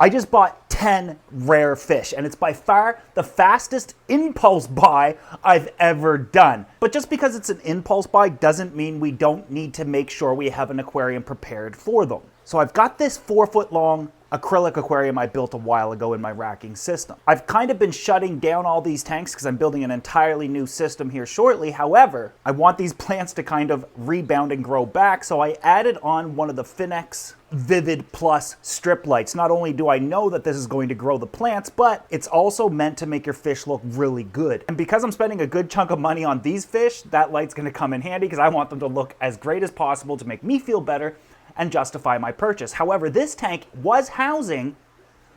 I just bought 10 rare fish, and it's by far the fastest impulse buy I've ever done. But just because it's an impulse buy doesn't mean we don't need to make sure we have an aquarium prepared for them. So I've got this 4-foot long acrylic aquarium I built a while ago in my racking system. I've kind of been shutting down all these tanks because I'm building an entirely new system here shortly. However, I want these plants to kind of rebound and grow back, so I added on one of the Finex Vivid Plus strip lights. Not only do I know that this is going to grow the plants, but it's also meant to make your fish look really good. And because I'm spending a good chunk of money on these fish, that light's going to come in handy because I want them to look as great as possible to make me feel better and justify my purchase. However, this tank was housing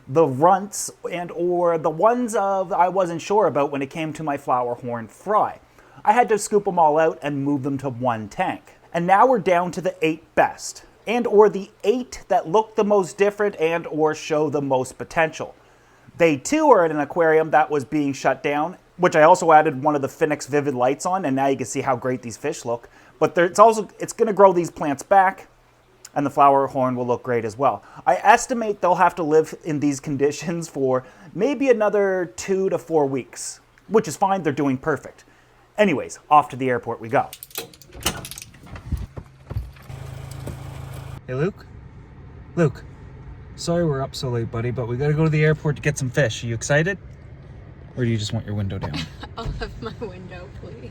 the runts and or the ones I wasn't sure about when it came to my flower horn fry. I had to scoop them all out and move them to one tank. And now we're down to the 8 best, and or the 8 that look the most different and or show the most potential. They too are in an aquarium that was being shut down, which I also added one of the Finex Vivid lights on, and now you can see how great these fish look. But it's going to grow these plants back, and the flower horn will look great as well. I estimate they'll have to live in these conditions for maybe another 2 to 4 weeks, which is fine. They're doing perfect. Anyways, off to the airport we go. Hey, Luke? Luke, sorry we're up so late, buddy, but we gotta go to the airport to get some fish. Are you excited? Or do you just want your window down? I'll have my window, please.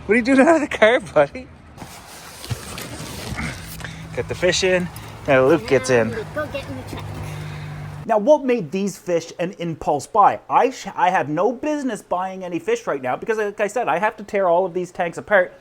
What are you doing out of the car, buddy? Get the fish in. Now Luke gets in. Go get in the truck. Now, what made these fish an impulse buy? I have no business buying any fish right now because, like I said, I have to tear all of these tanks apart,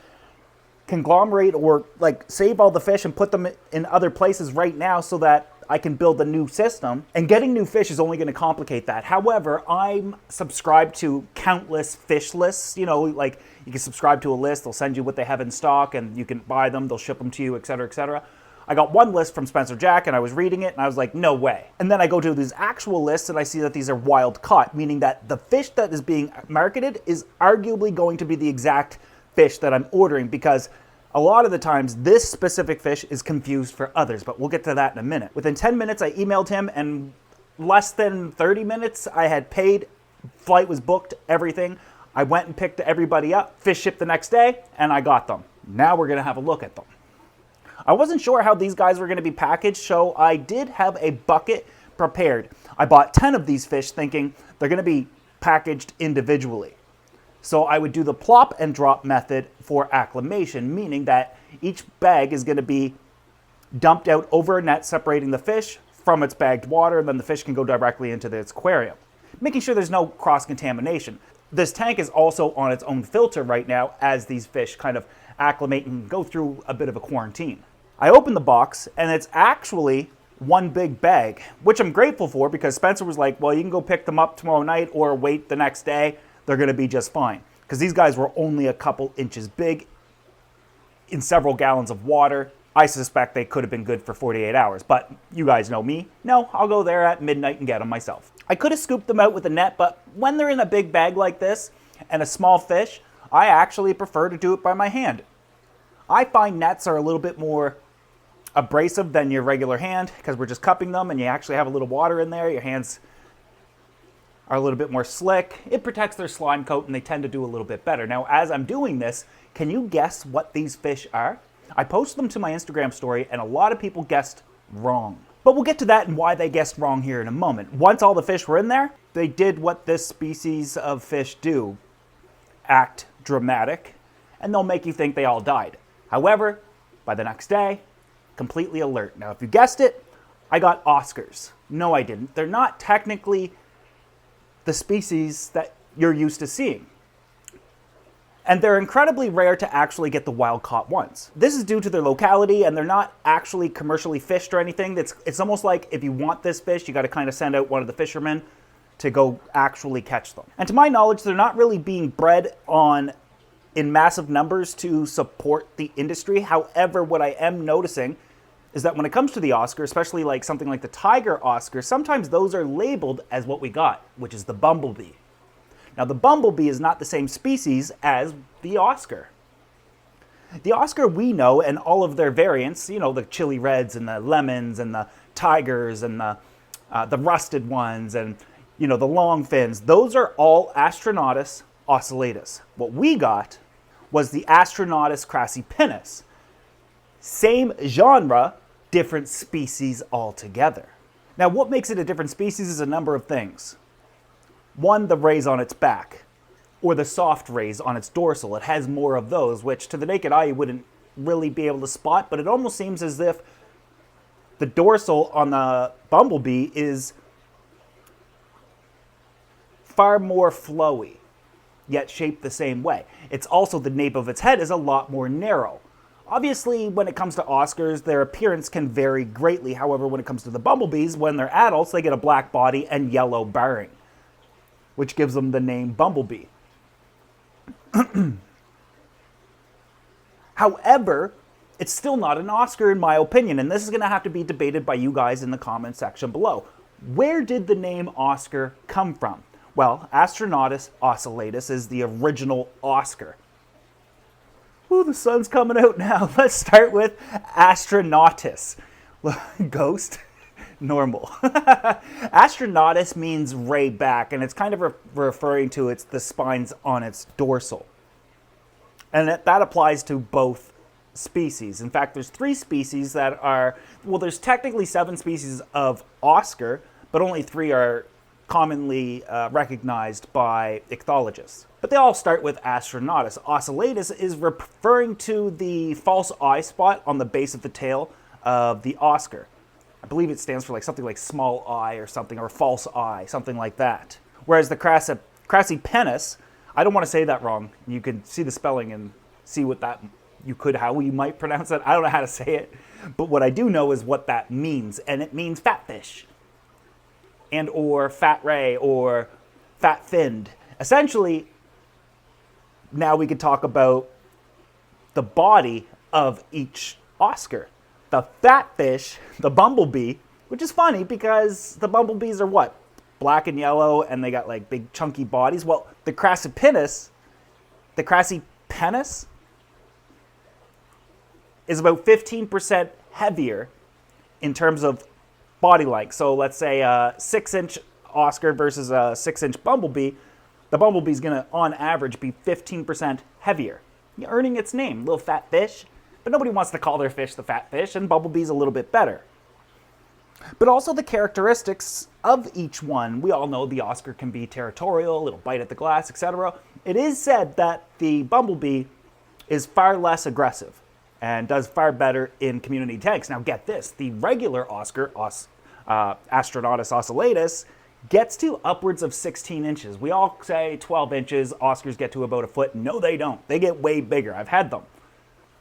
conglomerate or like save all the fish and put them in other places right now so that I can build a new system. And getting new fish is only going to complicate that. However, I'm subscribed to countless fish lists. You know, like you can subscribe to a list. They'll send you what they have in stock and you can buy them. They'll ship them to you, etc., etc. I got one list from Spencer Jack and I was reading it and I was like, no way. And then I go to these actual lists and I see that these are wild caught, meaning that the fish that is being marketed is arguably going to be the exact fish that I'm ordering, because a lot of the times this specific fish is confused for others, but we'll get to that in a minute. Within 10 minutes, I emailed him, and less than 30 minutes, I had paid, flight was booked, everything. I went and picked everybody up, fish shipped the next day, and I got them. Now we're gonna have a look at them. I wasn't sure how these guys were gonna be packaged, so I did have a bucket prepared. I bought 10 of these fish thinking they're gonna be packaged individually. So I would do the plop and drop method for acclimation, meaning that each bag is going to be dumped out over a net separating the fish from its bagged water, and then the fish can go directly into its aquarium, making sure there's no cross-contamination. This tank is also on its own filter right now as these fish kind of acclimate and go through a bit of a quarantine. I opened the box, and it's actually one big bag, which I'm grateful for because Spencer was like, well, you can go pick them up tomorrow night or wait the next day. They're going to be just fine. Because these guys were only a couple inches big in several gallons of water. I suspect they could have been good for 48 hours. But you guys know me. No, I'll go there at midnight and get them myself. I could have scooped them out with a net, but when they're in a big bag like this and a small fish, I actually prefer to do it by my hand. I find nets are a little bit more abrasive than your regular hand because we're just cupping them and you actually have a little water in there. Your hands are a little bit more slick. It protects their slime coat and they tend to do a little bit better. Now, as I'm doing this, can you guess what these fish are? I posted them to my Instagram story and a lot of people guessed wrong. But we'll get to that and why they guessed wrong here in a moment. Once all the fish were in there, they did what this species of fish do. Act dramatic, and they'll make you think they all died. However, by the next day, completely alert. Now, if you guessed it, I got Oscars. No, I didn't. They're not technically the species that you're used to seeing. And they're incredibly rare to actually get the wild-caught ones. This is due to their locality, and they're not actually commercially fished or anything. It's almost like if you want this fish, you got to kind of send out one of the fishermen to go actually catch them. And to my knowledge, they're not really being bred in massive numbers to support the industry. However, what I am noticing is that when it comes to the Oscar, especially like something like the Tiger Oscar, sometimes those are labeled as what we got, which is the Bumblebee. Now, the bumblebee is not the same species as the Oscar. The Oscar we know, and all of their variants, you know, the chili reds and the lemons and the tigers and the rusted ones and, you know, the long fins, those are all Astronotus oscillatus. What we got was the Astronotus crassipinnis. Same genre, different species altogether. Now, what makes it a different species is a number of things. One, the rays on its back, or the soft rays on its dorsal. It has more of those, which to the naked eye you wouldn't really be able to spot, but it almost seems as if the dorsal on the bumblebee is far more flowy, yet shaped the same way. It's also the nape of its head is a lot more narrow. Obviously, when it comes to Oscars, their appearance can vary greatly. However, when it comes to the bumblebees, when they're adults, they get a black body and yellow barring, which gives them the name bumblebee. However, it's still not an Oscar in my opinion, and this is going to have to be debated by you guys in the comment section below. Where did the name Oscar come from? Well, Astronotus oscillatus is the original Oscar. Ooh, the sun's coming out now. Let's start with Astronotus. Ghost? Normal. Astronotus means ray back, and it's kind of referring to the spines on its dorsal. And that applies to both species. In fact, there's 3 species that are, well, there's technically 7 species of Oscar, but only 3 are commonly recognized by ichthyologists. But they all start with Astronotus. Oscillatus is referring to the false eye spot on the base of the tail of the Oscar. I believe it stands for like something like small eye or something, or false eye, something like that. Whereas the crassipinnis, I don't want to say that wrong. You can see the spelling and see what that, how you might pronounce it. I don't know how to say it. But what I do know is what that means. And it means fat fish. And or fat ray or fat finned. Essentially, now we could talk about the body of each Oscar. The fat fish, the bumblebee, which is funny because the bumblebees are what? Black and yellow, and they got like big chunky bodies. Well, the crassipinnis is about 15% heavier in terms of body length. So let's say a 6-inch Oscar versus a 6-inch bumblebee. The bumblebee's gonna, on average, be 15% heavier. You're earning its name, little fat fish. But nobody wants to call their fish the fat fish, and bumblebee's a little bit better. But also the characteristics of each one. We all know the Oscar can be territorial, it'll bite at the glass, etc. It is said that the bumblebee is far less aggressive and does far better in community tanks. Now get this, the regular Oscar, Astronotus oscillatus, gets to upwards of 16 inches. We all say 12 inches, Oscars get to about a foot. No, they don't. They get way bigger. I've had them.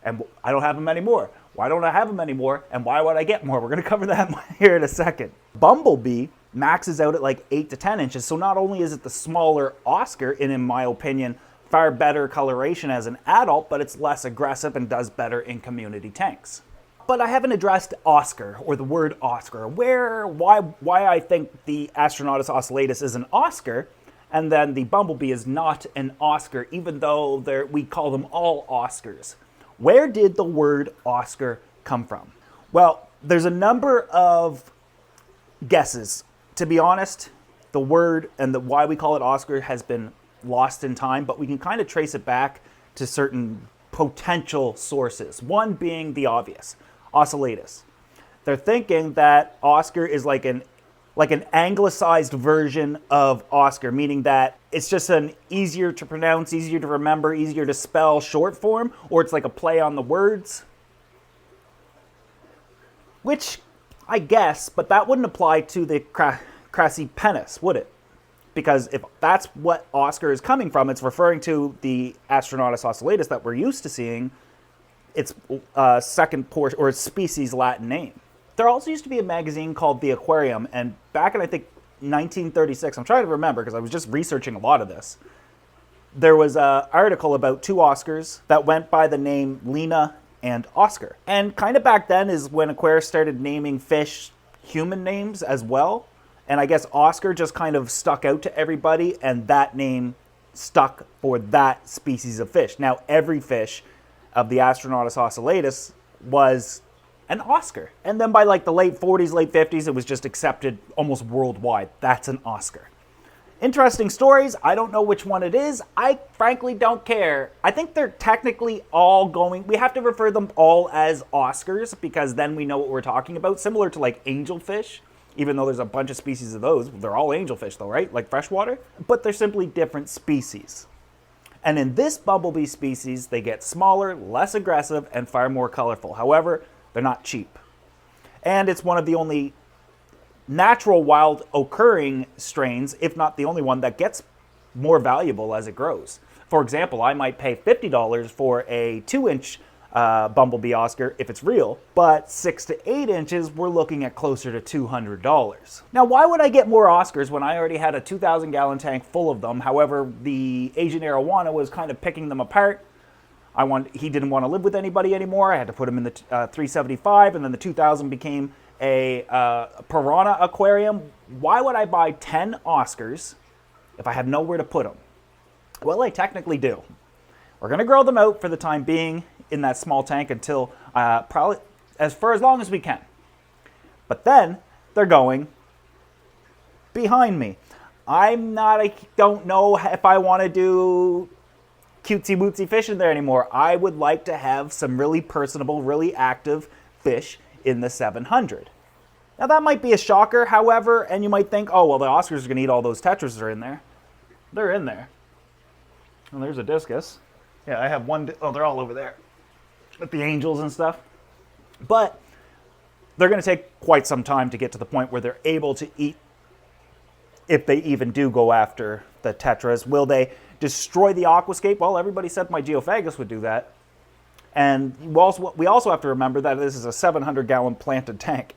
And I don't have them anymore. Why don't I have them anymore? And why would I get more? We're going to cover that here in a second. Bumblebee maxes out at like 8 to 10 inches. So not only is it the smaller Oscar, and in my opinion, far better coloration as an adult, but it's less aggressive and does better in community tanks. But I haven't addressed Oscar, or the word Oscar. Why I think the Astronotus oscillatus is an Oscar, and then the bumblebee is not an Oscar, even though we call them all Oscars. Where did the word Oscar come from? Well, there's a number of guesses. To be honest, the word and why we call it Oscar has been lost in time, but we can kind of trace it back to certain potential sources. One being the obvious, oscillatus. They're thinking that Oscar is like an anglicized version of Oscar, meaning that it's just an easier to pronounce, easier to remember, easier to spell short form, or it's like a play on the words. Which, I guess, but that wouldn't apply to the crassipinnis, would it? Because if that's what Oscar is coming from, it's referring to the Astronotus oscillatus that we're used to seeing, its second portion, or its species Latin name. There also used to be a magazine called The Aquarium, and back in, I think, 1936, I'm trying to remember because I was just researching a lot of this, there was an article about 2 Oscars that went by the name Lena and Oscar. And kind of back then is when aquarists started naming fish human names as well. And I guess Oscar just kind of stuck out to everybody, and that name stuck for that species of fish. Now, every fish of the Astronotus ocellatus was an Oscar. And then by like the late 40s, late 50s, it was just accepted almost worldwide. That's an Oscar. Interesting stories. I don't know which one it is. I frankly don't care. I think they're technically all going, we have to refer them all as Oscars because then we know what we're talking about. Similar to like angelfish, even though there's a bunch of species of those. They're all angelfish though, right? Like freshwater. But they're simply different species. And in this bumblebee species, they get smaller, less aggressive, and far more colorful. However, they're not cheap. And it's one of the only natural wild occurring strains, if not the only one, that gets more valuable as it grows. For example, I might pay $50 for a 2-inch bumblebee Oscar if it's real, but 6 to 8 inches, we're looking at closer to $200. Now, why would I get more Oscars when I already had a 2,000-gallon tank full of them? However, the Asian arowana was kind of picking them apart. He didn't want to live with anybody anymore. I had to put him in the 375, and then the 2,000 became a piranha aquarium. Why would I buy 10 Oscars if I have nowhere to put them? Well, I technically do. We're going to grow them out for the time being in that small tank until probably for as long as we can. But then they're going behind me. I don't know if I want to do cutesy wootsy fish in there anymore. I would like to have some really personable, really active fish in the 700. Now that might be a shocker, however, and you might think, oh, well, the Oscars are going to eat all those tetras that are in there. They're in there. Well, there's a discus. Yeah, I have one. Oh, they're all over there with the angels and stuff. But they're going to take quite some time to get to the point where they're able to eat, if they even do go after the tetras. Will they destroy the aquascape? Well, everybody said my geophagus would do that. And we also have to remember that this is a 700-gallon planted tank.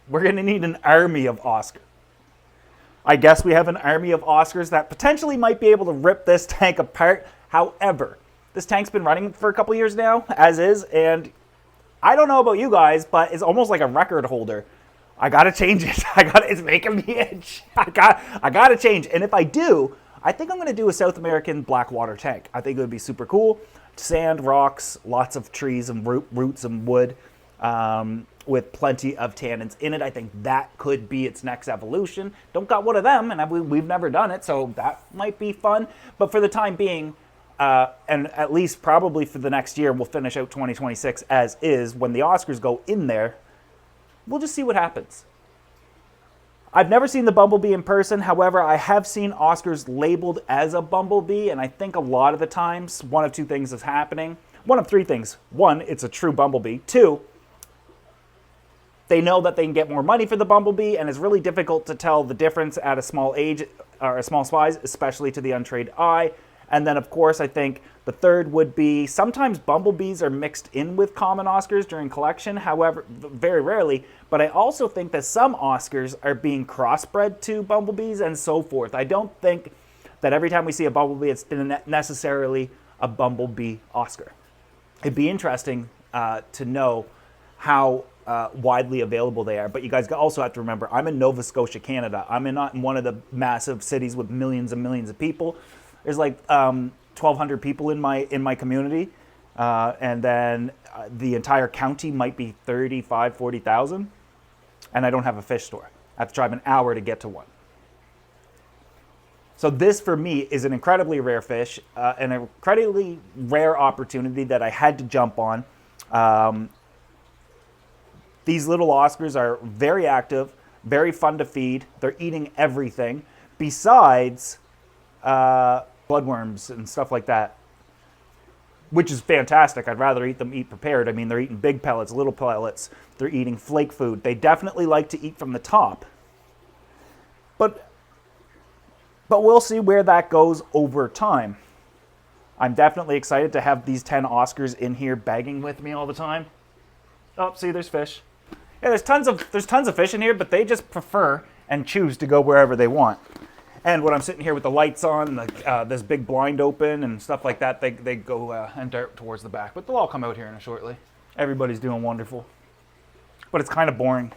We're going to need an army of Oscars. I guess we have an army of Oscars that potentially might be able to rip this tank apart. However, this tank's been running for a couple years now, as is, and I don't know about you guys, but it's almost like a record holder. I gotta change it. It's making me itch. I gotta change. And if I do, I think I'm gonna do a South American black water tank. I think it would be super cool. Sand, rocks, lots of trees and roots and wood, with plenty of tannins in it. I think that could be its next evolution. Don't got one of them, and we've never done it, so that might be fun. But for the time being, and at least probably for the next year, we'll finish out 2026 as is. When the Oscars go in there, we'll just see what happens. I've never seen the bumblebee in person. However, I have seen Oscars labeled as a bumblebee, and I think a lot of the times, one of two things is happening. One of three things. One, it's a true bumblebee. Two, they know that they can get more money for the bumblebee, and it's really difficult to tell the difference at a small age or a small size, especially to the untrained eye. And then, of course, I think the third would be sometimes bumblebees are mixed in with common Oscars during collection, however, very rarely. But I also think that some Oscars are being crossbred to bumblebees and so forth. I don't think that every time we see a bumblebee, it's necessarily a bumblebee Oscar. It'd be interesting to know how widely available they are. But you guys also have to remember, I'm in Nova Scotia, Canada. I'm not in one of the massive cities with millions and millions of people. There's like 1,200 people in my community, and then the entire county might be 35, 40,000, and I don't have a fish store. I have to drive an hour to get to one. So this, for me, is an incredibly rare fish, an incredibly rare opportunity that I had to jump on. These little Oscars are very active, very fun to feed. They're eating everything besides bloodworms and stuff like that, which is fantastic. I'd rather eat prepared. I mean, they're eating big pellets, little pellets. They're eating flake food. They definitely like to eat from the top. But we'll see where that goes over time. I'm definitely excited to have these 10 Oscars in here begging with me all the time. Oh, see, there's fish. Yeah, there's tons of fish in here, but they just prefer and choose to go wherever they want. And when I'm sitting here with the lights on, this big blind open and stuff like that, they go and dart towards the back. But they'll all come out here in shortly. Everybody's doing wonderful. But it's kind of boring.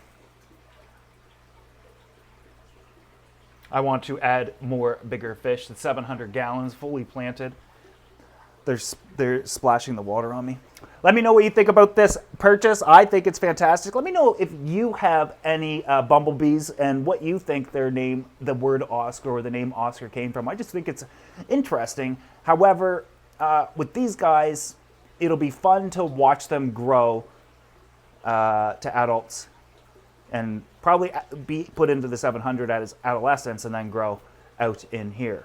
I want to add more bigger fish. The 700 gallons fully planted. They're splashing the water on me. Let me know what you think about this purchase. I think it's fantastic. Let me know if you have any bumblebees and what you think their name, the word Oscar or the name Oscar came from. I just think it's interesting. However, with these guys, it'll be fun to watch them grow to adults and probably be put into the 700 as adolescents and then grow out in here.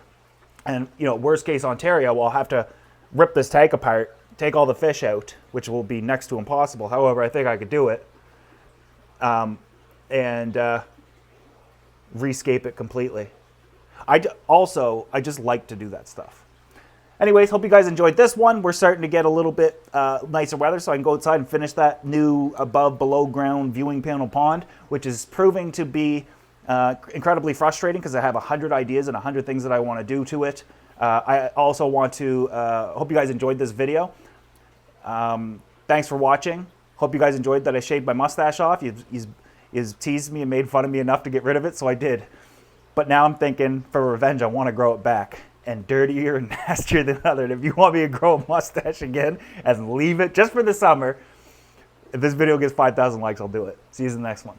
And, you know, worst case Ontario, I'll have to rip this tank apart, take all the fish out, which will be next to impossible. However, I think I could do it. And rescape it completely. I just like to do that stuff. Anyways, hope you guys enjoyed this one. We're starting to get a little bit nicer weather, so I can go outside and finish that new below ground viewing panel pond, which is proving to be incredibly frustrating because I have 100 ideas and 100 things that I want to do to it. I also want to hope you guys enjoyed this video. Thanks for watching. Hope you guys enjoyed that I shaved my mustache off. You've teased me and made fun of me enough to get rid of it, so I did. But now I'm thinking, for revenge, I want to grow it back. And dirtier and nastier than other. And if you want me to grow a mustache again and leave it just for the summer, if this video gets 5,000 likes, I'll do it. See you in the next one.